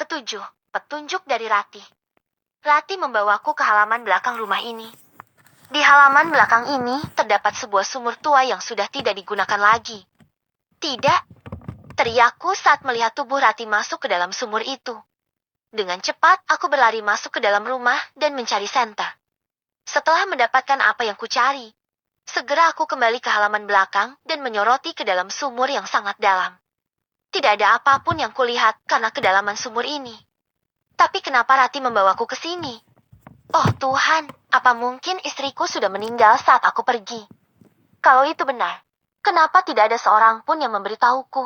Ketujuh, petunjuk dari Rati. Rati membawaku ke halaman belakang rumah ini. Di halaman belakang ini terdapat sebuah sumur tua yang sudah tidak digunakan lagi. Tidak, teriakku saat melihat tubuh Rati masuk ke dalam sumur itu. Dengan cepat, aku berlari masuk ke dalam rumah dan mencari senter. Setelah mendapatkan apa yang kucari, segera aku kembali ke halaman belakang dan menyoroti ke dalam sumur yang sangat dalam. Tidak ada apapun yang kulihat karena kedalaman sumur ini. Tapi kenapa Rati membawaku ke sini? Oh Tuhan, apa mungkin istriku sudah meninggal saat aku pergi? Kalau itu benar, kenapa tidak ada seorang pun yang memberitahuku?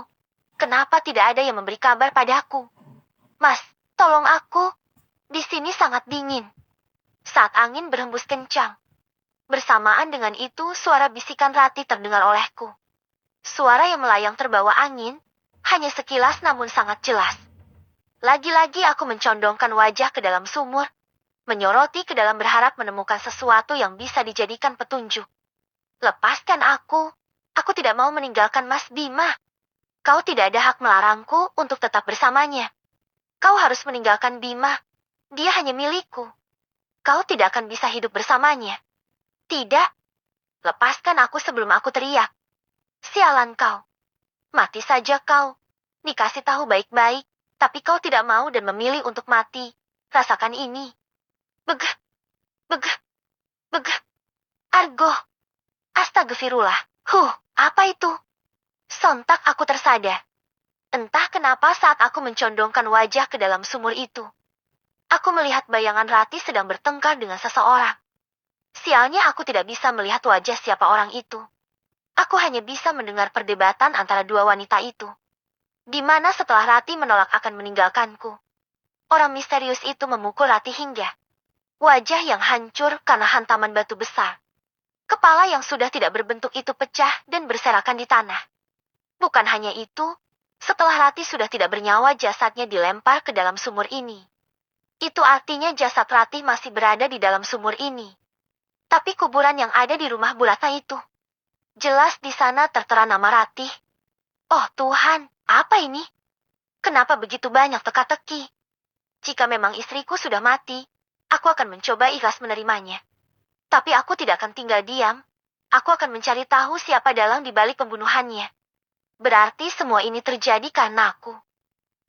Kenapa tidak ada yang memberi kabar padaku? Mas, tolong aku. Di sini sangat dingin. Saat angin berhembus kencang. Bersamaan dengan itu, suara bisikan Rati terdengar olehku. Suara yang melayang terbawa angin, hanya sekilas namun sangat jelas. Lagi-lagi aku mencondongkan wajah ke dalam sumur, menyoroti ke dalam berharap menemukan sesuatu yang bisa dijadikan petunjuk. Lepaskan aku tidak mau meninggalkan Mas Bima. Kau tidak ada hak melarangku untuk tetap bersamanya. Kau harus meninggalkan Bima, dia hanya milikku. Kau tidak akan bisa hidup bersamanya. Tidak, lepaskan aku sebelum aku teriak. Sialan kau. Mati saja kau. Dikasih tahu baik-baik, tapi kau tidak mau dan memilih untuk mati. Rasakan ini. Begah, begah, begah. Argo. Astagfirullah. Apa itu? Sontak aku tersadar. Entah kenapa saat aku mencondongkan wajah ke dalam sumur itu, aku melihat bayangan Rati sedang bertengkar dengan seseorang. Sialnya aku tidak bisa melihat wajah siapa orang itu. Aku hanya bisa mendengar perdebatan antara dua wanita itu. Di mana setelah Rati menolak akan meninggalkanku, orang misterius itu memukul Rati hingga wajah yang hancur karena hantaman batu besar. Kepala yang sudah tidak berbentuk itu pecah dan berserakan di tanah. Bukan hanya itu, setelah Rati sudah tidak bernyawa, jasadnya dilempar ke dalam sumur ini. Itu artinya jasad Rati masih berada di dalam sumur ini. Tapi kuburan yang ada di rumah Bulata itu, jelas di sana tertera nama Rati. Oh Tuhan, apa ini? Kenapa begitu banyak teka-teki? Jika memang istriku sudah mati, aku akan mencoba ikhlas menerimanya. Tapi aku tidak akan tinggal diam. Aku akan mencari tahu siapa dalang di balik pembunuhannya. Berarti semua ini terjadi karena aku.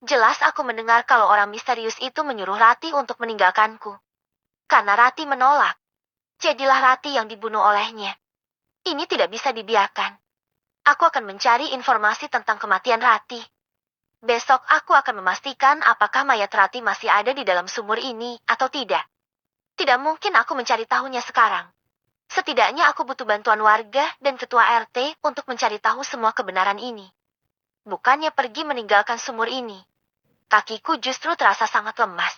Jelas aku mendengar kalau orang misterius itu menyuruh Rati untuk meninggalkanku. Karena Rati menolak, jadilah Rati yang dibunuh olehnya. Ini tidak bisa dibiarkan. Aku akan mencari informasi tentang kematian Rati. Besok aku akan memastikan apakah mayat Rati masih ada di dalam sumur ini atau tidak. Tidak mungkin aku mencari tahunya sekarang. Setidaknya aku butuh bantuan warga dan ketua RT untuk mencari tahu semua kebenaran ini. Bukannya pergi meninggalkan sumur ini. Kakiku justru terasa sangat lemas.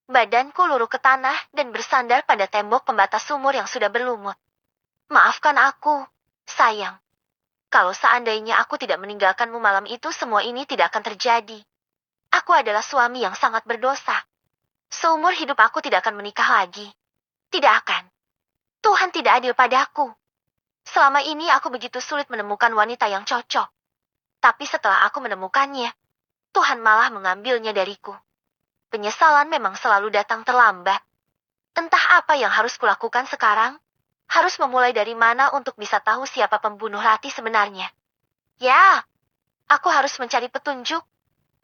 Badanku luruh ke tanah dan bersandar pada tembok pembatas sumur yang sudah berlumut. Maafkan aku, sayang. Kalau seandainya aku tidak meninggalkanmu malam itu, semua ini tidak akan terjadi. Aku adalah suami yang sangat berdosa. Seumur hidup aku tidak akan menikah lagi. Tidak akan. Tuhan tidak adil padaku. Selama ini aku begitu sulit menemukan wanita yang cocok. Tapi setelah aku menemukannya, Tuhan malah mengambilnya dariku. Penyesalan memang selalu datang terlambat. Entah apa yang harus kulakukan sekarang. Harus memulai dari mana untuk bisa tahu siapa pembunuh Rati sebenarnya. Ya, aku harus mencari petunjuk.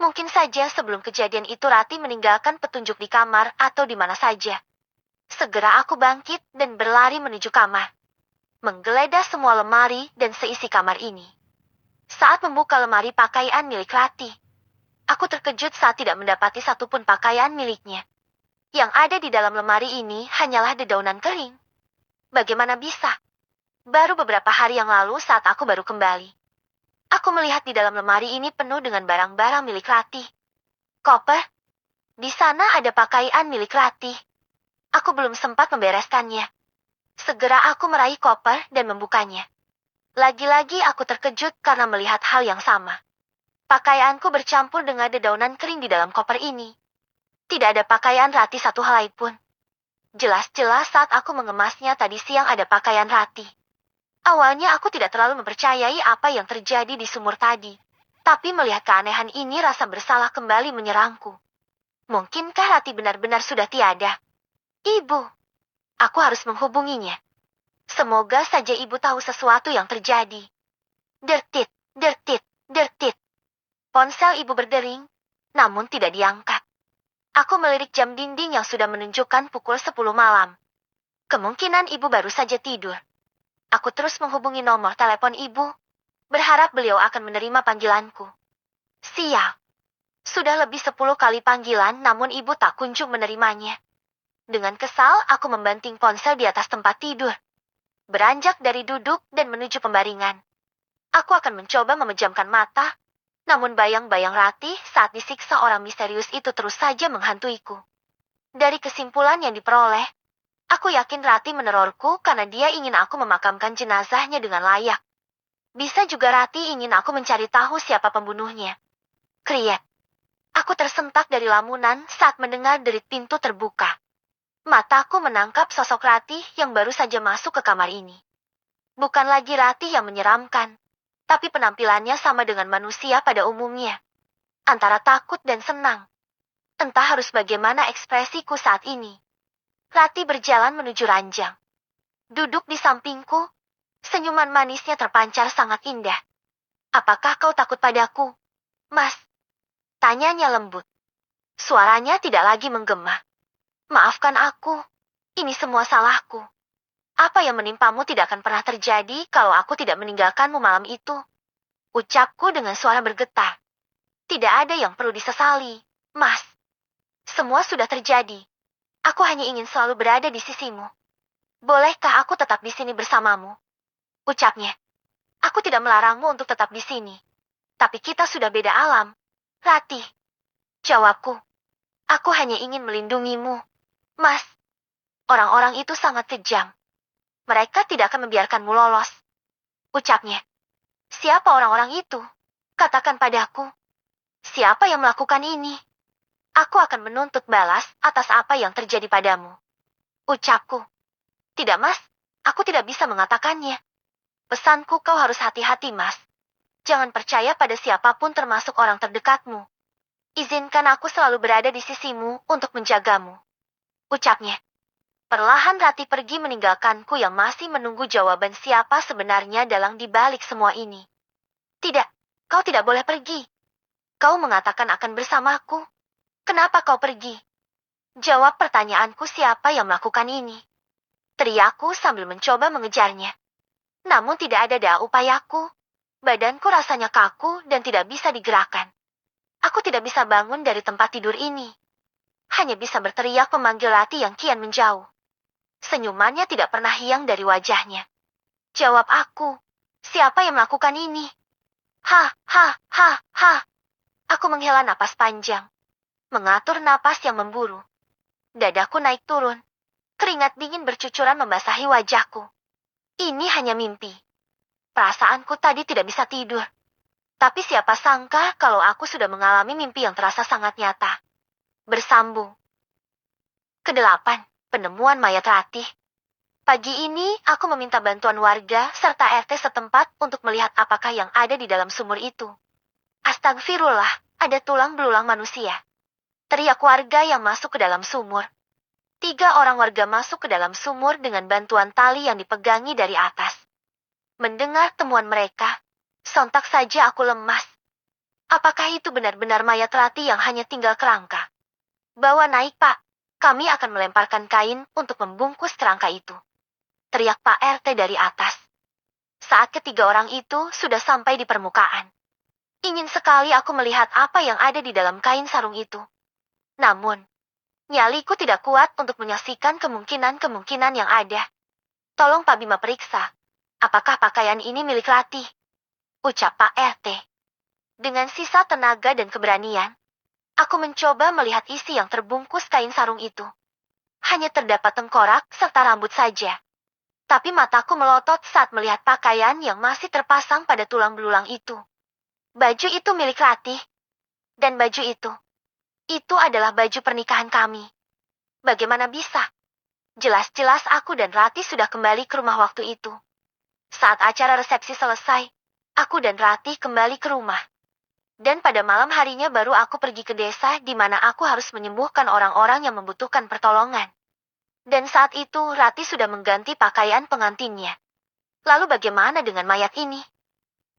Mungkin saja sebelum kejadian itu Rati meninggalkan petunjuk di kamar atau di mana saja. Segera aku bangkit dan berlari menuju kamar. Menggeledah semua lemari dan seisi kamar ini. Saat membuka lemari pakaian milik Rati, aku terkejut saat tidak mendapati satupun pakaian miliknya. Yang ada di dalam lemari ini hanyalah dedaunan kering. Bagaimana bisa? Baru beberapa hari yang lalu saat aku baru kembali, aku melihat di dalam lemari ini penuh dengan barang-barang milik Rati. Koper. Di sana ada pakaian milik Rati. Aku belum sempat membereskannya. Segera aku meraih koper dan membukanya. Lagi-lagi aku terkejut karena melihat hal yang sama. Pakaianku bercampur dengan dedaunan kering di dalam koper ini. Tidak ada pakaian Rati satu helai pun. Jelas-jelas saat aku mengemasnya tadi siang ada pakaian Rati. Awalnya aku tidak terlalu mempercayai apa yang terjadi di sumur tadi. Tapi melihat keanehan ini, rasa bersalah kembali menyerangku. Mungkinkah Rati benar-benar sudah tiada? Ibu, aku harus menghubunginya. Semoga saja ibu tahu sesuatu yang terjadi. Dertit, dertit, dertit. Ponsel ibu berdering, namun tidak diangkat. Aku melirik jam dinding yang sudah menunjukkan pukul 10 malam. Kemungkinan ibu baru saja tidur. Aku terus menghubungi nomor telepon ibu, berharap beliau akan menerima panggilanku. Sial. Sudah lebih 10 kali panggilan namun ibu tak kunjung menerimanya. Dengan kesal, aku membanting ponsel di atas tempat tidur. Beranjak dari duduk dan menuju pembaringan. Aku akan mencoba memejamkan mata, namun bayang-bayang Ratih saat disiksa orang misterius itu terus saja menghantuiku. Dari kesimpulan yang diperoleh, aku yakin Ratih menerorku karena dia ingin aku memakamkan jenazahnya dengan layak. Bisa juga Ratih ingin aku mencari tahu siapa pembunuhnya. Kriek. Aku tersentak dari lamunan saat mendengar derit pintu terbuka. Mataku menangkap sosok Ratih yang baru saja masuk ke kamar ini. Bukan lagi Ratih yang menyeramkan, tapi penampilannya sama dengan manusia pada umumnya. Antara takut dan senang. Entah harus bagaimana ekspresiku saat ini. Ratih berjalan menuju ranjang. Duduk di sampingku, senyuman manisnya terpancar sangat indah. Apakah kau takut padaku, Mas? Tanyanya lembut. Suaranya tidak lagi menggema. Maafkan aku, ini semua salahku. Apa yang menimpamu tidak akan pernah terjadi kalau aku tidak meninggalkanmu malam itu. Ucapku dengan suara bergetar. Tidak ada yang perlu disesali, Mas. Semua sudah terjadi. Aku hanya ingin selalu berada di sisimu. Bolehkah aku tetap di sini bersamamu? Ucapnya. Aku tidak melarangmu untuk tetap di sini. Tapi kita sudah beda alam. Ratih. Jawabku. Aku hanya ingin melindungimu. Mas. Orang-orang itu sangat kejam. Mereka tidak akan membiarkanmu lolos. Ucapnya. Siapa orang-orang itu? Katakan padaku. Siapa yang melakukan ini? Aku akan menuntut balas atas apa yang terjadi padamu. Ucapku. Tidak, Mas. Aku tidak bisa mengatakannya. Pesanku kau harus hati-hati, Mas. Jangan percaya pada siapapun termasuk orang terdekatmu. Izinkan aku selalu berada di sisimu untuk menjagamu. Ucapnya. Perlahan Ratih pergi meninggalkanku yang masih menunggu jawaban siapa sebenarnya dalang dibalik semua ini. Tidak, kau tidak boleh pergi. Kau mengatakan akan bersamaku. Kenapa kau pergi? Jawab pertanyaanku siapa yang melakukan ini. Teriakku sambil mencoba mengejarnya. Namun tidak ada daya upayaku. Badanku rasanya kaku dan tidak bisa digerakkan. Aku tidak bisa bangun dari tempat tidur ini. Hanya bisa berteriak memanggil Ratih yang kian menjauh. Senyumannya tidak pernah hilang dari wajahnya. Jawab aku. Siapa yang melakukan ini? Ha, ha, ha, ha. Aku menghela napas panjang. Mengatur napas yang memburu. Dadaku naik turun. Keringat dingin bercucuran membasahi wajahku. Ini hanya mimpi. Perasaanku tadi tidak bisa tidur. Tapi siapa sangka kalau aku sudah mengalami mimpi yang terasa sangat nyata. Bersambung. Kedelapan, penemuan mayat Ratih. Pagi ini aku meminta bantuan warga serta RT setempat untuk melihat apakah yang ada di dalam sumur itu. Astagfirullah, ada tulang belulang manusia. Teriak warga yang masuk ke dalam sumur. 3 orang warga masuk ke dalam sumur dengan bantuan tali yang dipegangi dari atas. Mendengar temuan mereka, sontak saja aku lemas. Apakah itu benar-benar mayat Ratih yang hanya tinggal kerangka? Bawa naik, Pak. Kami akan melemparkan kain untuk membungkus kerangka itu. Teriak Pak RT dari atas. Saat ketiga orang itu sudah sampai di permukaan. Ingin sekali aku melihat apa yang ada di dalam kain sarung itu. Namun, nyaliku tidak kuat untuk menyaksikan kemungkinan-kemungkinan yang ada. Tolong Pak Bima periksa. Apakah pakaian ini milik Ratih? Ucap Pak RT. Dengan sisa tenaga dan keberanian, aku mencoba melihat isi yang terbungkus kain sarung itu. Hanya terdapat tengkorak serta rambut saja. Tapi mataku melotot saat melihat pakaian yang masih terpasang pada tulang belulang itu. Baju itu milik Ratih. Dan baju itu adalah baju pernikahan kami. Bagaimana bisa? Jelas-jelas aku dan Ratih sudah kembali ke rumah waktu itu. Saat acara resepsi selesai, aku dan Ratih kembali ke rumah. Dan pada malam harinya baru aku pergi ke desa di mana aku harus menyembuhkan orang-orang yang membutuhkan pertolongan. Dan saat itu Rati sudah mengganti pakaian pengantinnya. Lalu bagaimana dengan mayat ini?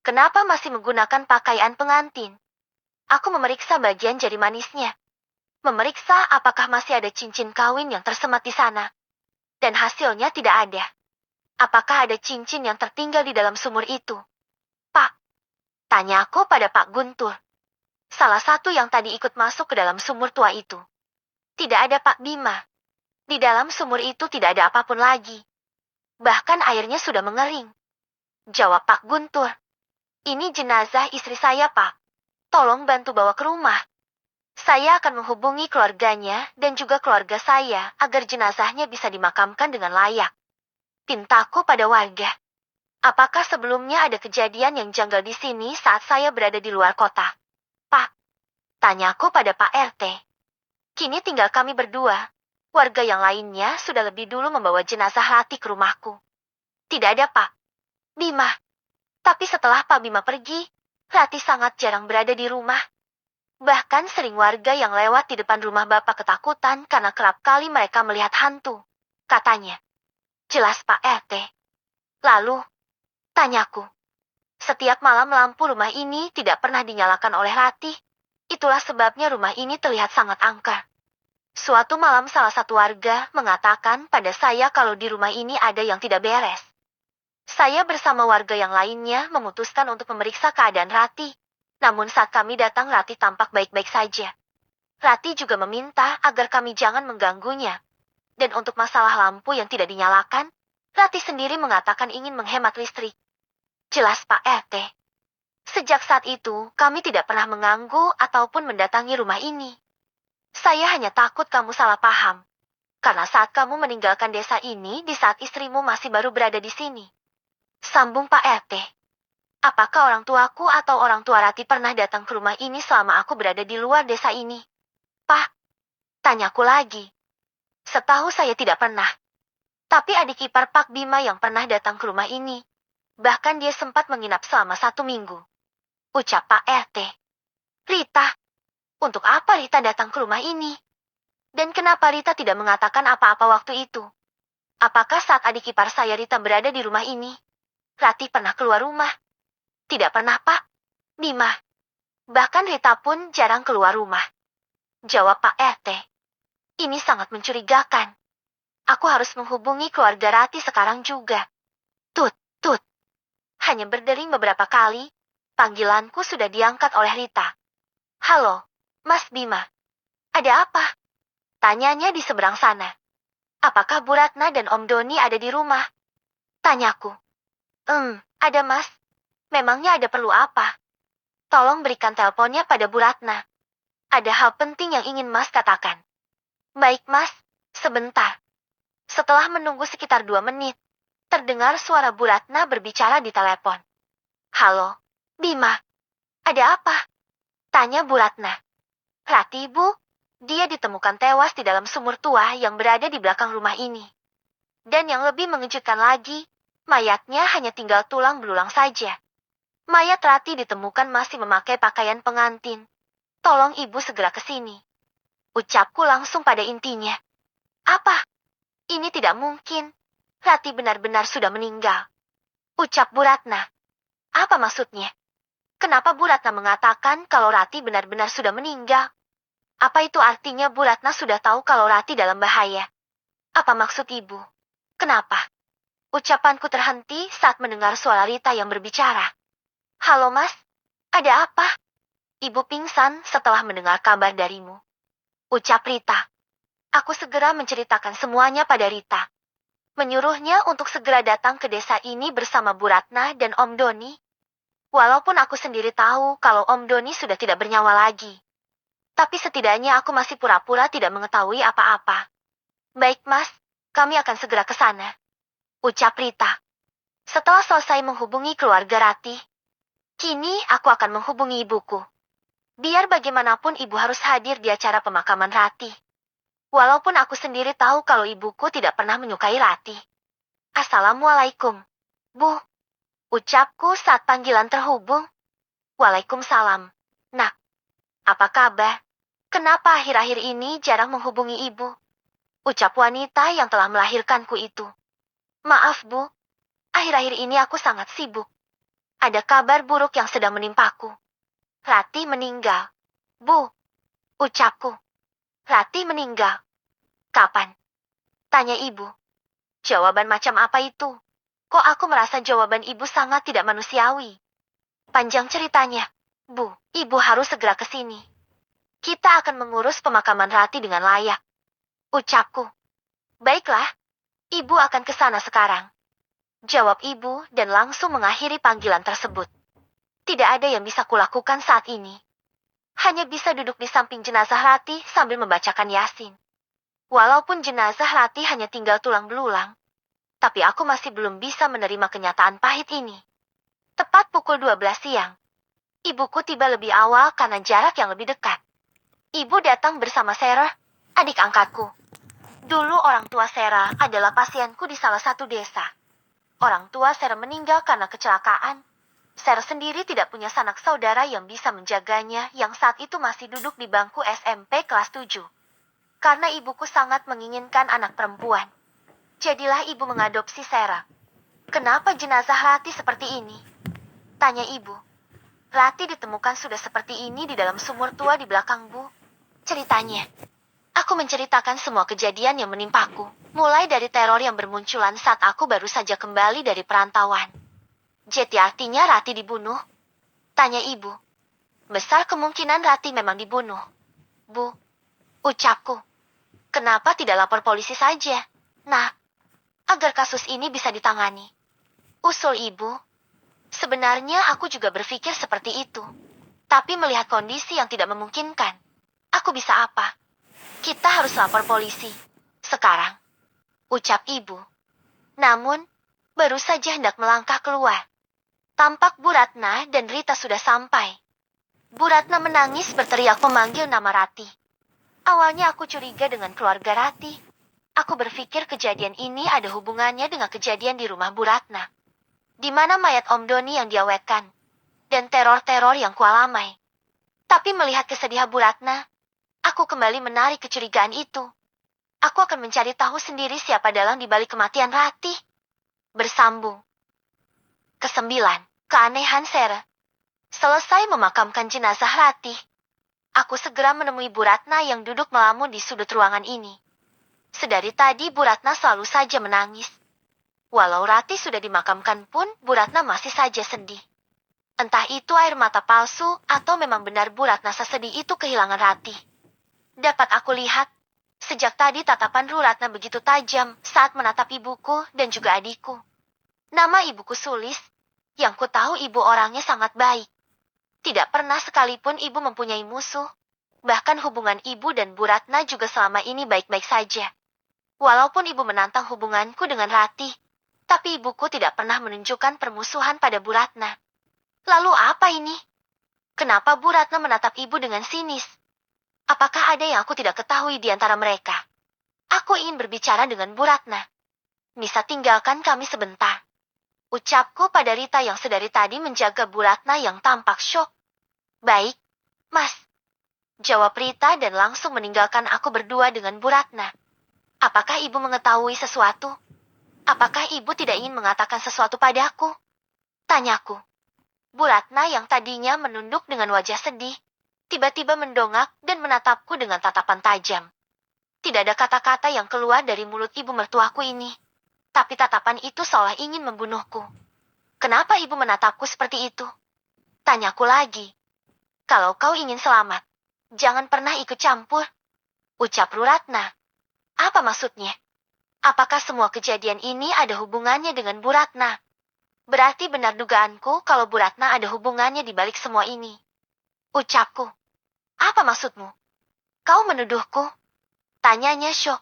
Kenapa masih menggunakan pakaian pengantin? Aku memeriksa bagian jari manisnya. Memeriksa apakah masih ada cincin kawin yang tersemat di sana. Dan hasilnya tidak ada. Apakah ada cincin yang tertinggal di dalam sumur itu? Pak, tanya aku pada Pak Guntur. Salah satu yang tadi ikut masuk ke dalam sumur tua itu. Tidak ada Pak Bima. Di dalam sumur itu tidak ada apapun lagi. Bahkan airnya sudah mengering. Jawab Pak Guntur. Ini jenazah istri saya, Pak. Tolong bantu bawa ke rumah. Saya akan menghubungi keluarganya dan juga keluarga saya agar jenazahnya bisa dimakamkan dengan layak. Pintaku pada warga. Apakah sebelumnya ada kejadian yang janggal di sini saat saya berada di luar kota? Pak, tanyaku pada Pak RT. Kini tinggal kami berdua. Warga yang lainnya sudah lebih dulu membawa jenazah Rati ke rumahku. Tidak ada Pak Bima. Tapi setelah Pak Bima pergi, Rati sangat jarang berada di rumah. Bahkan sering warga yang lewat di depan rumah Bapak ketakutan karena kerap kali mereka melihat hantu. Katanya. Jelas Pak RT. Lalu, tanyaku. Setiap malam lampu rumah ini tidak pernah dinyalakan oleh Rati. Itulah sebabnya rumah ini terlihat sangat angker. Suatu malam salah satu warga mengatakan pada saya kalau di rumah ini ada yang tidak beres. Saya bersama warga yang lainnya memutuskan untuk memeriksa keadaan Rati. Namun saat kami datang Rati tampak baik-baik saja. Rati juga meminta agar kami jangan mengganggunya. Dan untuk masalah lampu yang tidak dinyalakan, Rati sendiri mengatakan ingin menghemat listrik. Jelas Pak RT. Sejak saat itu, kami tidak pernah mengganggu ataupun mendatangi rumah ini. Saya hanya takut kamu salah paham. Karena saat kamu meninggalkan desa ini di saat istrimu masih baru berada di sini. Sambung Pak RT. Apakah orang tuaku atau orang tua Rati pernah datang ke rumah ini selama aku berada di luar desa ini? Pak, tanyaku lagi. Setahu saya tidak pernah. Tapi adik ipar Pak Bima yang pernah datang ke rumah ini. Bahkan dia sempat menginap selama 1 minggu. Ucap Pak RT. Rita, untuk apa Rita datang ke rumah ini? Dan kenapa Rita tidak mengatakan apa-apa waktu itu? Apakah saat adik ipar saya Rita berada di rumah ini, Rati pernah keluar rumah? Tidak pernah Pak Bima. Bahkan Rita pun jarang keluar rumah. Jawab Pak RT. Ini sangat mencurigakan. Aku harus menghubungi keluarga Rati sekarang juga. Tut, tut. Hanya berdering beberapa kali, panggilanku sudah diangkat oleh Rita. Halo, Mas Bima. Ada apa? Tanyanya di seberang sana. Apakah Bu Ratna dan Om Doni ada di rumah? Tanyaku. Ada Mas. Memangnya ada perlu apa? Tolong berikan teleponnya pada Bu Ratna. Ada hal penting yang ingin Mas katakan. Baik Mas, sebentar. Setelah menunggu sekitar 2 menit, terdengar suara Bu Ratna berbicara di telepon. Halo, Bima. Ada apa? Tanya Bu Ratna. Rati Bu, dia ditemukan tewas di dalam sumur tua yang berada di belakang rumah ini. Dan yang lebih mengejutkan lagi, mayatnya hanya tinggal tulang belulang saja. Mayat Rati ditemukan masih memakai pakaian pengantin. Tolong ibu segera ke sini. Ucapku langsung pada intinya. Apa? Ini tidak mungkin. Rati benar-benar sudah meninggal. Ucap Bu Ratna. Apa maksudnya? Kenapa Bu Ratna mengatakan kalau Rati benar-benar sudah meninggal? Apa itu artinya Bu Ratna sudah tahu kalau Rati dalam bahaya? Apa maksud ibu? Kenapa? Ucapanku terhenti saat mendengar suara Rita yang berbicara. Halo Mas, ada apa? Ibu pingsan setelah mendengar kabar darimu. Ucap Rita. Aku segera menceritakan semuanya pada Rita. Menyuruhnya untuk segera datang ke desa ini bersama Bu Ratna dan Om Doni. Walaupun aku sendiri tahu kalau Om Doni sudah tidak bernyawa lagi. Tapi setidaknya aku masih pura-pura tidak mengetahui apa-apa. Baik Mas, kami akan segera ke sana. Ucap Rita. Setelah selesai menghubungi keluarga Rati, kini aku akan menghubungi ibuku. Biar bagaimanapun ibu harus hadir di acara pemakaman Rati. Walaupun aku sendiri tahu kalau ibuku tidak pernah menyukai Rati. Assalamualaikum, Bu. Ucapku saat panggilan terhubung. Waalaikumsalam, Apa kabar? Kenapa akhir-akhir ini jarang menghubungi ibu? Ucap wanita yang telah melahirkanku itu. Maaf, Bu. Akhir-akhir ini aku sangat sibuk. Ada kabar buruk yang sedang menimpaku. Rati meninggal. Bu, ucapku. Rati meninggal. Kapan? Tanya ibu. Jawaban macam apa itu? Kok aku merasa jawaban ibu sangat tidak manusiawi? Panjang ceritanya. Bu, ibu harus segera ke sini. Kita akan mengurus pemakaman Rati dengan layak. Ucapku. Baiklah, ibu akan ke sana sekarang. Jawab ibu dan langsung mengakhiri panggilan tersebut. Tidak ada yang bisa kulakukan saat ini. Hanya bisa duduk di samping jenazah Rati sambil membacakan Yasin. Walaupun jenazah Rati hanya tinggal tulang belulang, tapi aku masih belum bisa menerima kenyataan pahit ini. Tepat pukul 12 siang, ibuku tiba lebih awal karena jarak yang lebih dekat. Ibu datang bersama Sarah, adik angkatku. Dulu orang tua Sarah adalah pasienku di salah satu desa. Orang tua Sarah meninggal karena kecelakaan. Sarah sendiri tidak punya sanak saudara yang bisa menjaganya yang saat itu masih duduk di bangku SMP kelas 7. Karena ibuku sangat menginginkan anak perempuan. Jadilah ibu mengadopsi Sarah. Kenapa jenazah Rati seperti ini? Tanya ibu. Rati ditemukan sudah seperti ini di dalam sumur tua di belakang, Bu. Ceritanya. Aku menceritakan semua kejadian yang menimpaku. Mulai dari teror yang bermunculan saat aku baru saja kembali dari perantauan. Jadi artinya Rati dibunuh? Tanya ibu. Besar kemungkinan Rati memang dibunuh. Bu, ucapku. Kenapa tidak lapor polisi saja? Nah, agar kasus ini bisa ditangani. Usul ibu. Sebenarnya aku juga berpikir seperti itu. Tapi melihat kondisi yang tidak memungkinkan, aku bisa apa? Kita harus lapor polisi. Sekarang. Ucap ibu. Namun, baru saja hendak melangkah keluar. Tampak Bu Ratna dan Rita sudah sampai. Bu Ratna menangis berteriak memanggil nama Rati. Awalnya aku curiga dengan keluarga Rati. Aku berpikir kejadian ini ada hubungannya dengan kejadian di rumah Bu Ratna. Di mana mayat Om Doni yang diawetkan. Dan teror-teror yang kualamai. Tapi melihat kesedihan Bu Ratna, aku kembali menarik kecurigaan itu. Aku akan mencari tahu sendiri siapa dalang di balik kematian Rati. Bersambung. Kesembilan, keanehan Sarah. Selesai memakamkan jenazah Rati, aku segera menemui Bu Ratna yang duduk melamun di sudut ruangan ini. Sedari tadi Bu Ratna selalu saja menangis. Walau Rati sudah dimakamkan pun, Bu Ratna masih saja sedih. Entah itu air mata palsu atau memang benar Bu Ratna sesedih itu kehilangan Rati. Dapat aku lihat, sejak tadi tatapan Bu Ratna begitu tajam saat menatap ibuku dan juga adikku. Nama ibuku Sulis, yang ku tahu ibu orangnya sangat baik. Tidak pernah sekalipun ibu mempunyai musuh. Bahkan hubungan ibu dan Bu Ratna juga selama ini baik-baik saja. Walaupun ibu menantang hubunganku dengan Rati, tapi ibuku tidak pernah menunjukkan permusuhan pada Bu Ratna. Lalu apa ini? Kenapa Bu Ratna menatap ibu dengan sinis? Apakah ada yang aku tidak ketahui di antara mereka? Aku ingin berbicara dengan Bu Ratna. Bisa tinggalkan kami sebentar. Ucapku pada Rita yang sedari tadi menjaga Bu Ratna yang tampak syok. Baik, Mas. Jawab Rita dan langsung meninggalkan aku berdua dengan Bu Ratna. Apakah ibu mengetahui sesuatu? Apakah ibu tidak ingin mengatakan sesuatu padaku? Tanyaku. Bu Ratna yang tadinya menunduk dengan wajah sedih, tiba-tiba mendongak dan menatapku dengan tatapan tajam. Tidak ada kata-kata yang keluar dari mulut ibu mertuaku ini. Tapi tatapan itu seolah ingin membunuhku. Kenapa ibu menatapku seperti itu? Tanyaku lagi. Kalau kau ingin selamat, jangan pernah ikut campur. Ucap Bu Ratna. Apa maksudnya? Apakah semua kejadian ini ada hubungannya dengan Bu Ratna? Berarti benar dugaanku kalau Bu Ratna ada hubungannya di balik semua ini. Ucapku. Apa maksudmu? Kau menuduhku? Tanyanya syok.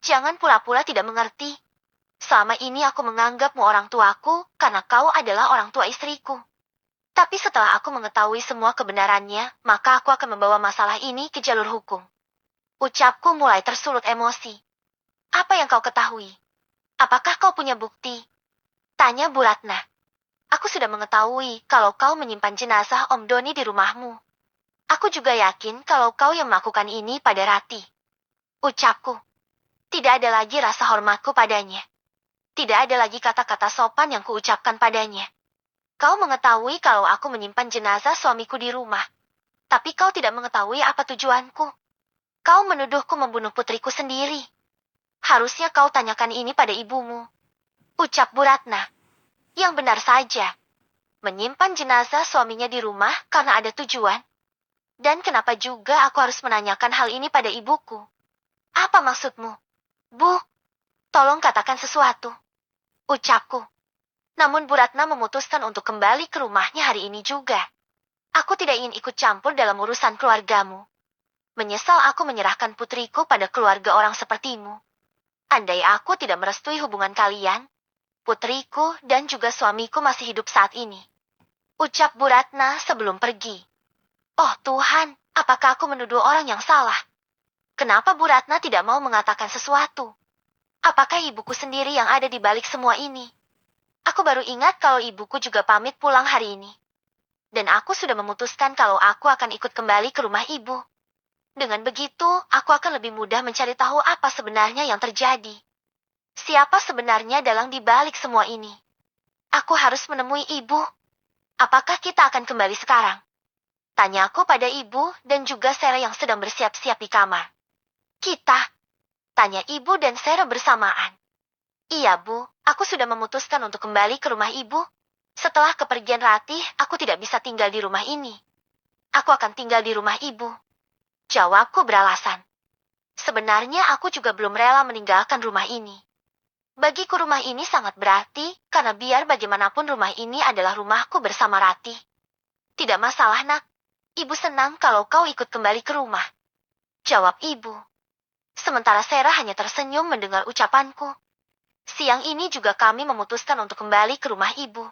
Jangan pula-pula tidak mengerti. Selama ini aku menganggapmu orang tuaku karena kau adalah orang tua istriku. Tapi setelah aku mengetahui semua kebenarannya, maka aku akan membawa masalah ini ke jalur hukum. Ucapku mulai tersulut emosi. Apa yang kau ketahui? Apakah kau punya bukti? Tanya Bu Ratna. Aku sudah mengetahui kalau kau menyimpan jenazah Om Doni di rumahmu. Aku juga yakin kalau kau yang melakukan ini pada Rati. Ucapku. Tidak ada lagi rasa hormatku padanya. Tidak ada lagi kata-kata sopan yang kuucapkan padanya. Kau mengetahui kalau aku menyimpan jenazah suamiku di rumah. Tapi kau tidak mengetahui apa tujuanku. Kau menuduhku membunuh putriku sendiri. Harusnya kau tanyakan ini pada ibumu. Ucap Bu Ratna. Yang benar saja. Menyimpan jenazah suaminya di rumah karena ada tujuan. Dan kenapa juga aku harus menanyakan hal ini pada ibuku? Apa maksudmu? Bu, tolong katakan sesuatu. Ucapku. Namun Bu Ratna memutuskan untuk kembali ke rumahnya hari ini juga. Aku tidak ingin ikut campur dalam urusan keluargamu. Menyesal aku menyerahkan putriku pada keluarga orang sepertimu. Andai aku tidak merestui hubungan kalian, putriku dan juga suamiku masih hidup saat ini. Ucap Bu Ratna sebelum pergi. Oh Tuhan, apakah aku menuduh orang yang salah? Kenapa Bu Ratna tidak mau mengatakan sesuatu? Apakah ibuku sendiri yang ada di balik semua ini? Aku baru ingat kalau ibuku juga pamit pulang hari ini. Dan aku sudah memutuskan kalau aku akan ikut kembali ke rumah ibu. Dengan begitu, aku akan lebih mudah mencari tahu apa sebenarnya yang terjadi. Siapa sebenarnya dalang di balik semua ini? Aku harus menemui ibu. Apakah kita akan kembali sekarang? Tanyaku pada ibu dan juga Sarah yang sedang bersiap-siap di kamar. Kita? Tanya ibu dan Sarah bersamaan. Iya bu, aku sudah memutuskan untuk kembali ke rumah ibu. Setelah kepergian Ratih, aku tidak bisa tinggal di rumah ini. Aku akan tinggal di rumah ibu. Jawabku beralasan. Sebenarnya aku juga belum rela meninggalkan rumah ini. Bagiku rumah ini sangat berarti, karena biar bagaimanapun rumah ini adalah rumahku bersama Ratih. Tidak masalah nak, ibu senang kalau kau ikut kembali ke rumah. Jawab ibu. Sementara Sarah hanya tersenyum mendengar ucapanku. Siang ini juga kami memutuskan untuk kembali ke rumah ibu.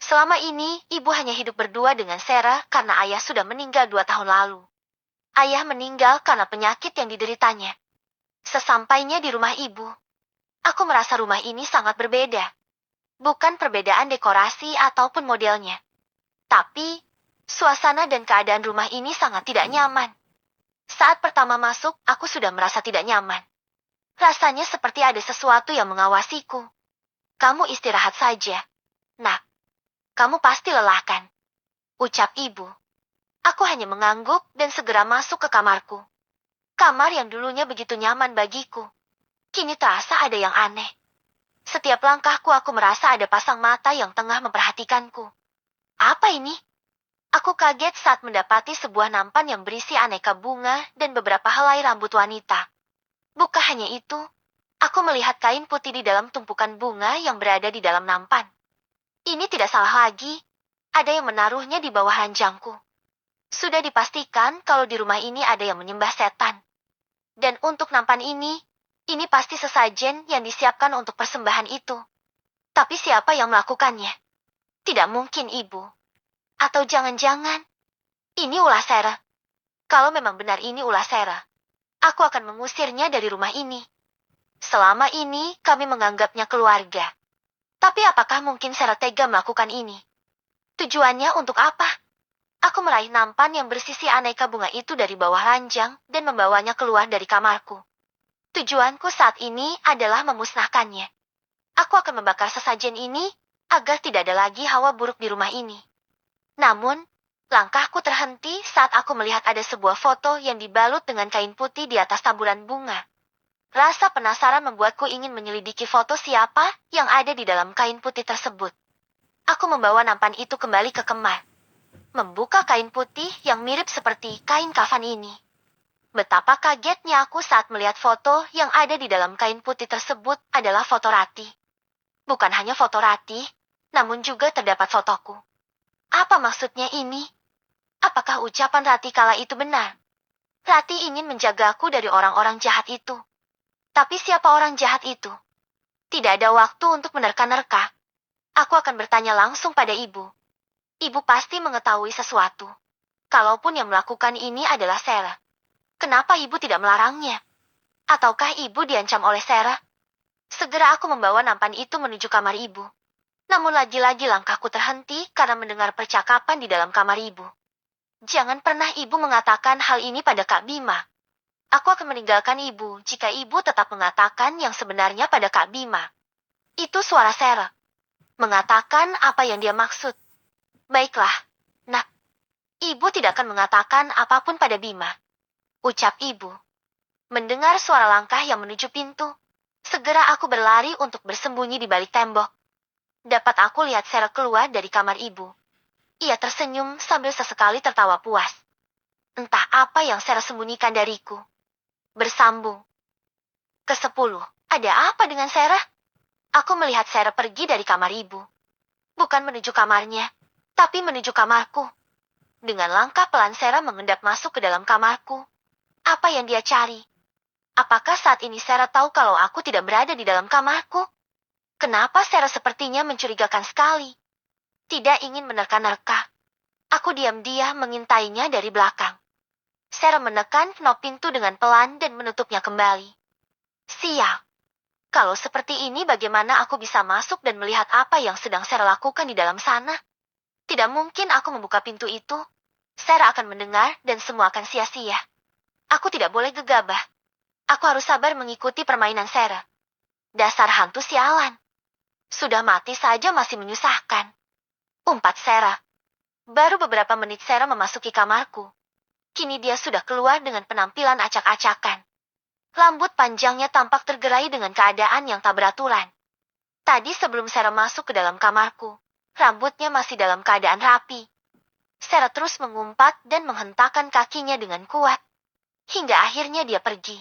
Selama ini, ibu hanya hidup berdua dengan Sarah karena ayah sudah meninggal 2 tahun lalu. Ayah meninggal karena penyakit yang dideritanya. Sesampainya di rumah ibu, aku merasa rumah ini sangat berbeda. Bukan perbedaan dekorasi ataupun modelnya. Tapi, suasana dan keadaan rumah ini sangat tidak nyaman. Saat pertama masuk, aku sudah merasa tidak nyaman. Rasanya seperti ada sesuatu yang mengawasiku. Kamu istirahat saja. Nak, kamu pasti lelah kan? Ucap ibu. Aku hanya mengangguk dan segera masuk ke kamarku. Kamar yang dulunya begitu nyaman bagiku. Kini terasa ada yang aneh. Setiap langkahku aku merasa ada pasang mata yang tengah memperhatikanku. Apa ini? Aku kaget saat mendapati sebuah nampan yang berisi aneka bunga dan beberapa helai rambut wanita. Bukan hanya itu, aku melihat kain putih di dalam tumpukan bunga yang berada di dalam nampan. Ini tidak salah lagi. Ada yang menaruhnya di bawah ranjangku. Sudah dipastikan kalau di rumah ini ada yang menyembah setan. Dan untuk nampan ini pasti sesajen yang disiapkan untuk persembahan itu. Tapi siapa yang melakukannya? Tidak mungkin ibu. Atau jangan-jangan, ini ulah Sarah. Kalau memang benar ini ulah Sarah, aku akan mengusirnya dari rumah ini. Selama ini kami menganggapnya keluarga. Tapi apakah mungkin Sarah tega melakukan ini? Tujuannya untuk apa? Aku meraih nampan yang bersisi aneka bunga itu dari bawah ranjang dan membawanya keluar dari kamarku. Tujuanku saat ini adalah memusnahkannya. Aku akan membakar sesajen ini agar tidak ada lagi hawa buruk di rumah ini. Namun, langkahku terhenti saat aku melihat ada sebuah foto yang dibalut dengan kain putih di atas taburan bunga. Rasa penasaran membuatku ingin menyelidiki foto siapa yang ada di dalam kain putih tersebut. Aku membawa nampan itu kembali ke kamar. Membuka kain putih yang mirip seperti kain kafan ini. Betapa kagetnya aku saat melihat foto yang ada di dalam kain putih tersebut adalah foto Ratih. Bukan hanya foto Ratih, namun juga terdapat fotoku. Apa maksudnya ini? Apakah ucapan Ratih kala itu benar? Ratih ingin menjagaku dari orang-orang jahat itu. Tapi siapa orang jahat itu? Tidak ada waktu untuk menerka-nerka. Aku akan bertanya langsung pada ibu. Ibu pasti mengetahui sesuatu. Kalaupun yang melakukan ini adalah Sarah. Kenapa ibu tidak melarangnya? Ataukah ibu diancam oleh Sarah? Segera aku membawa nampan itu menuju kamar ibu. Namun lagi-lagi langkahku terhenti karena mendengar percakapan di dalam kamar ibu. Jangan pernah ibu mengatakan hal ini pada Kak Bima. Aku akan meninggalkan ibu jika ibu tetap mengatakan yang sebenarnya pada Kak Bima. Itu suara Sarah. Mengatakan apa yang dia maksud. Baiklah, nak. Ibu tidak akan mengatakan apapun pada Bima. Ucap ibu. Mendengar suara langkah yang menuju pintu, segera aku berlari untuk bersembunyi di balik tembok. Dapat aku lihat Sarah keluar dari kamar ibu. Ia tersenyum sambil sesekali tertawa puas. Entah apa yang Sarah sembunyikan dariku. Bersambung. Ke-10. Ada apa dengan Sarah? Aku melihat Sarah pergi dari kamar ibu. Bukan menuju kamarnya, tapi menuju kamarku. Dengan langkah pelan Sarah mengendap masuk ke dalam kamarku. Apa yang dia cari? Apakah saat ini Sarah tahu kalau aku tidak berada di dalam kamarku? Kenapa Sarah sepertinya mencurigakan sekali? Tidak ingin menerka-nerka. Aku diam-diam mengintainya dari belakang. Sarah menekan knob pintu dengan pelan dan menutupnya kembali. Sial. Kalau seperti ini bagaimana aku bisa masuk dan melihat apa yang sedang Sarah lakukan di dalam sana? Tidak mungkin aku membuka pintu itu. Sarah akan mendengar dan semua akan sia-sia. Aku tidak boleh gegabah. Aku harus sabar mengikuti permainan Sarah. Dasar hantu sialan. Sudah mati saja masih menyusahkan. Umpat Sarah. Baru beberapa menit Sarah memasuki kamarku. Kini dia sudah keluar dengan penampilan acak-acakan. Rambut panjangnya tampak tergerai dengan keadaan yang tak beraturan. Tadi sebelum Sarah masuk ke dalam kamarku, rambutnya masih dalam keadaan rapi. Sarah terus mengumpat dan menghentakkan kakinya dengan kuat. Hingga akhirnya dia pergi.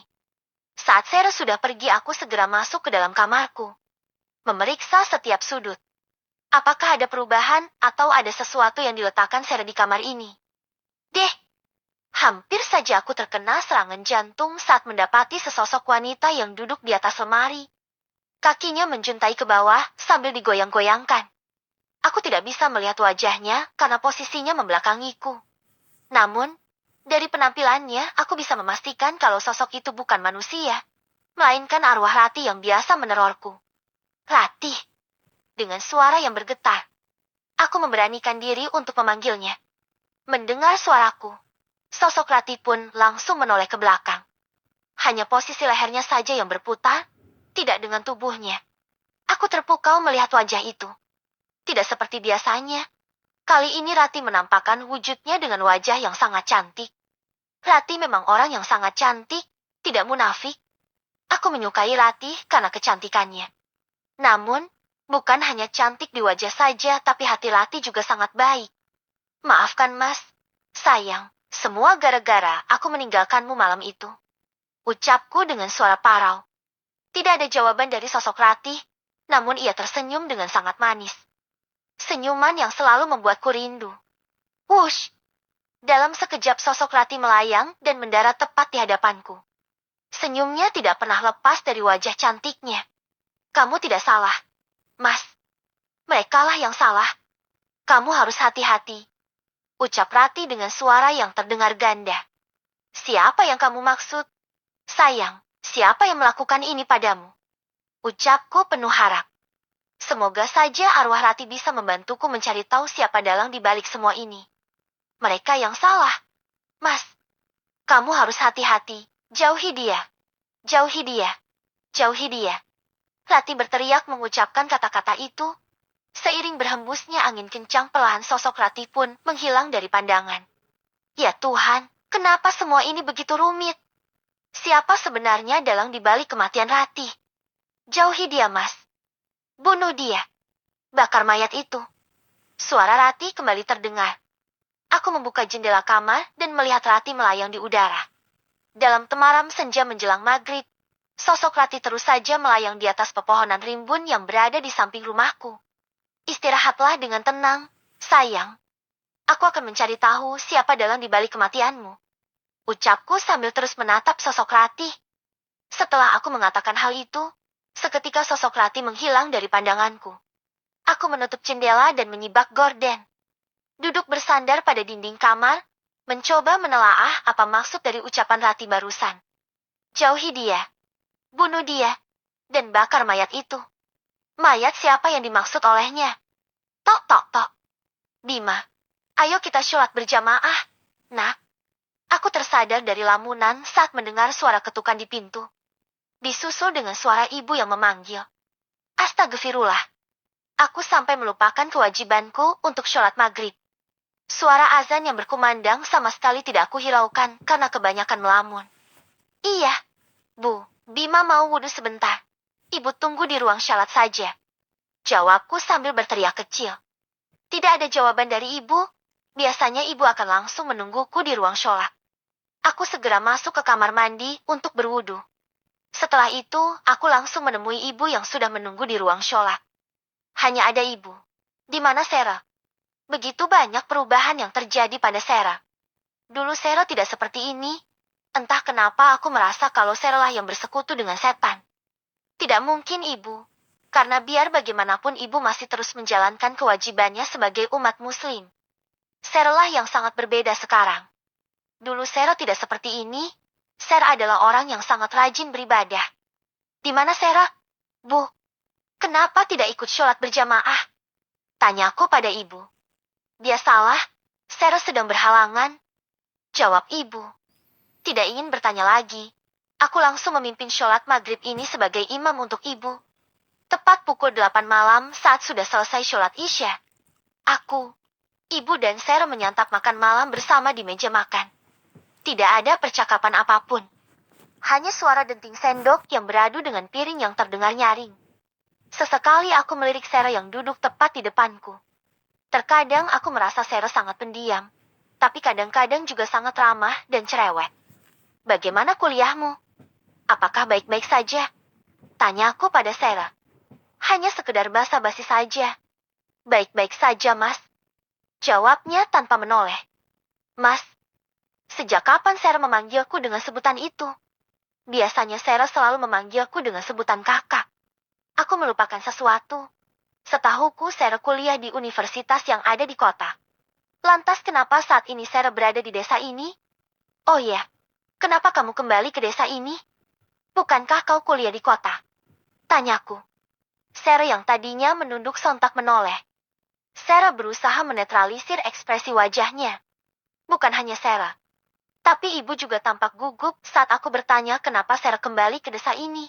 Saat Sarah sudah pergi, aku segera masuk ke dalam kamarku. Memeriksa setiap sudut. Apakah ada perubahan atau ada sesuatu yang diletakkan Sarah di kamar ini? Deh! Hampir saja aku terkena serangan jantung saat mendapati sesosok wanita yang duduk di atas lemari. Kakinya menjuntai ke bawah sambil digoyang-goyangkan. Aku tidak bisa melihat wajahnya karena posisinya membelakangiku. Namun, dari penampilannya aku bisa memastikan kalau sosok itu bukan manusia, melainkan arwah Rati yang biasa menerorku. Rati! Dengan suara yang bergetar, aku memberanikan diri untuk memanggilnya. Mendengar suaraku, sosok Rati pun langsung menoleh ke belakang. Hanya posisi lehernya saja yang berputar, tidak dengan tubuhnya. Aku terpukau melihat wajah itu. Tidak seperti biasanya. Kali ini Rati menampakkan wujudnya dengan wajah yang sangat cantik. Rati memang orang yang sangat cantik, tidak munafik. Aku menyukai Rati karena kecantikannya. Namun, bukan hanya cantik di wajah saja, tapi hati Rati juga sangat baik. Maafkan Mas, sayang, semua gara-gara aku meninggalkanmu malam itu. Ucapku dengan suara parau. Tidak ada jawaban dari sosok Rati, namun ia tersenyum dengan sangat manis. Senyuman yang selalu membuatku rindu. Wush! Dalam sekejap sosok Rati melayang dan mendarat tepat di hadapanku. Senyumnya tidak pernah lepas dari wajah cantiknya. Kamu tidak salah, Mas. Merekalah yang salah. Kamu harus hati-hati. Ucap Rati dengan suara yang terdengar ganda. Siapa yang kamu maksud? Sayang, siapa yang melakukan ini padamu? Ucapku penuh harap. Semoga saja arwah Rati bisa membantuku mencari tahu siapa dalang di balik semua ini. Mereka yang salah. Mas, kamu harus hati-hati. Jauhi dia. Jauhi dia. Jauhi dia. Rati berteriak mengucapkan kata-kata itu. Seiring berhembusnya angin kencang, perlahan sosok Rati pun menghilang dari pandangan. Ya Tuhan, kenapa semua ini begitu rumit? Siapa sebenarnya dalang di balik kematian Rati? Jauhi dia, Mas. Bunuh dia. Bakar mayat itu. Suara Rati kembali terdengar. Aku membuka jendela kamar dan melihat Rati melayang di udara. Dalam temaram senja menjelang maghrib, sosok Rati terus saja melayang di atas pepohonan rimbun yang berada di samping rumahku. Istirahatlah dengan tenang, sayang. Aku akan mencari tahu siapa dalang di balik kematianmu. Ucapku sambil terus menatap sosok Rati. Setelah aku mengatakan hal itu, seketika sosok Rati menghilang dari pandanganku. Aku menutup jendela dan menyibak gorden. Duduk bersandar pada dinding kamar, mencoba menelaah apa maksud dari ucapan Rati barusan. Jauhi dia, bunuh dia, dan bakar mayat itu. Mayat siapa yang dimaksud olehnya? Tok tok tok. Bima, ayo kita sholat berjamaah. Nak, aku tersadar dari lamunan saat mendengar suara ketukan di pintu. Disusul dengan suara ibu yang memanggil. Astagfirullah. Aku sampai melupakan kewajibanku untuk sholat maghrib. Suara azan yang berkumandang sama sekali tidak aku hiraukan karena kebanyakan melamun. Iya, Bu, Bima mau wudhu sebentar. Ibu tunggu di ruang sholat saja. Jawabku sambil berteriak kecil. Tidak ada jawaban dari ibu. Biasanya ibu akan langsung menungguku di ruang sholat. Aku segera masuk ke kamar mandi untuk berwudu. Setelah itu, aku langsung menemui ibu yang sudah menunggu di ruang sholat. Hanya ada ibu. Di mana Sera? Begitu banyak perubahan yang terjadi pada Sera. Dulu Sera tidak seperti ini. Entah kenapa aku merasa kalau Sera lah yang bersekutu dengan setan. Tidak mungkin ibu. Karena biar bagaimanapun ibu masih terus menjalankan kewajibannya sebagai umat muslim. Sera lah yang sangat berbeda sekarang. Dulu Sera tidak seperti ini. Sera adalah orang yang sangat rajin beribadah. Di mana Sera? Bu, kenapa tidak ikut sholat berjamaah? Tanyaku pada ibu. Dia salah. Sera sedang berhalangan. Jawab ibu. Tidak ingin bertanya lagi. Aku langsung memimpin sholat maghrib ini sebagai imam untuk ibu. Tepat pukul 8 malam saat sudah selesai sholat isya. Aku, ibu dan Sera menyantap makan malam bersama di meja makan. Tidak ada percakapan apapun. Hanya suara denting sendok yang beradu dengan piring yang terdengar nyaring. Sesekali aku melirik Sera yang duduk tepat di depanku. Terkadang aku merasa Sera sangat pendiam. Tapi kadang-kadang juga sangat ramah dan cerewet. Bagaimana kuliahmu? Apakah baik-baik saja? Tanyaku pada Sera. Hanya sekedar basa-basi saja. Baik-baik saja, Mas. Jawabnya tanpa menoleh. Mas, sejak kapan Sera memanggilku dengan sebutan itu? Biasanya Sera selalu memanggilku dengan sebutan kakak. Aku melupakan sesuatu. Setahuku Sera kuliah di universitas yang ada di kota. Lantas kenapa saat ini Sera berada di desa ini? Oh ya, kenapa kamu kembali ke desa ini? Bukankah kau kuliah di kota? Tanyaku. Sera yang tadinya menunduk sontak menoleh. Sera berusaha menetralisir ekspresi wajahnya. Bukan hanya Sera. Tapi ibu juga tampak gugup saat aku bertanya kenapa Sera kembali ke desa ini.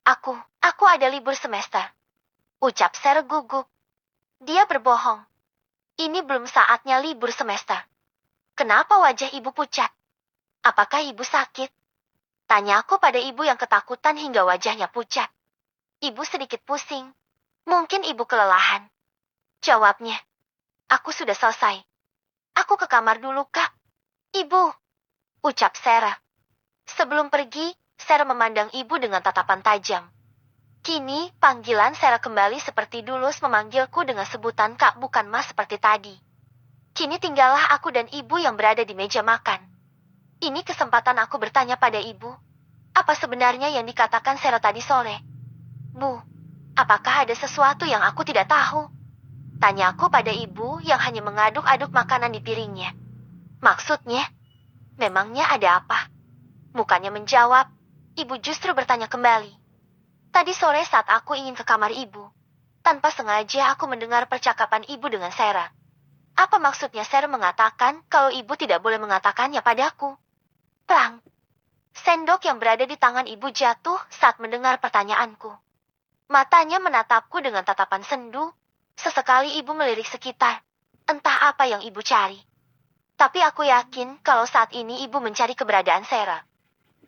Aku ada libur semester. Ucap Sera gugup. Dia berbohong. Ini belum saatnya libur semester. Kenapa wajah ibu pucat? Apakah ibu sakit? Tanyaku pada ibu yang ketakutan hingga wajahnya pucat. Ibu sedikit pusing. Mungkin ibu kelelahan. Jawabnya. Aku sudah selesai. Aku ke kamar dulu, Kak. Ibu. Ucap Sera. Sebelum pergi, Sera memandang ibu dengan tatapan tajam. Kini, panggilan Sera kembali seperti dulu memanggilku dengan sebutan Kak bukan Mas seperti tadi. Kini tinggallah aku dan ibu yang berada di meja makan. Ini kesempatan aku bertanya pada ibu. Apa sebenarnya yang dikatakan Sera tadi sore? Bu, apakah ada sesuatu yang aku tidak tahu? Tanyaku pada ibu yang hanya mengaduk-aduk makanan di piringnya. Maksudnya, memangnya ada apa? Mukanya menjawab, ibu justru bertanya kembali. Tadi sore saat aku ingin ke kamar ibu, tanpa sengaja aku mendengar percakapan ibu dengan Sera. Apa maksudnya Sera mengatakan kalau ibu tidak boleh mengatakannya padaku? Plang! Sendok yang berada di tangan ibu jatuh saat mendengar pertanyaanku. Matanya menatapku dengan tatapan sendu. Sesekali ibu melirik sekitar. Entah apa yang ibu cari. Tapi aku yakin kalau saat ini ibu mencari keberadaan Sera.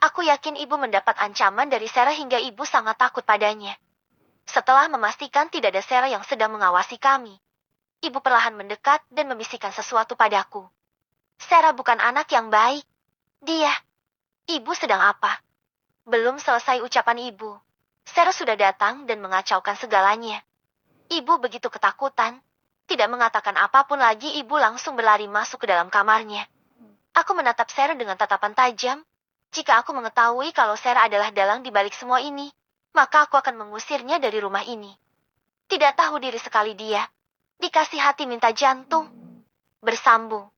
Aku yakin ibu mendapat ancaman dari Sera hingga ibu sangat takut padanya. Setelah memastikan tidak ada Sera yang sedang mengawasi kami, ibu perlahan mendekat dan membisikkan sesuatu padaku. Sera bukan anak yang baik. Ibu sedang apa? Belum selesai ucapan ibu. Sera sudah datang dan mengacaukan segalanya. Ibu begitu ketakutan. Tidak mengatakan apapun lagi, ibu langsung berlari masuk ke dalam kamarnya. Aku menatap Sera dengan tatapan tajam. Jika aku mengetahui kalau Sera adalah dalang di balik semua ini, maka aku akan mengusirnya dari rumah ini. Tidak tahu diri sekali dia. Dikasih hati minta jantung. Bersambung.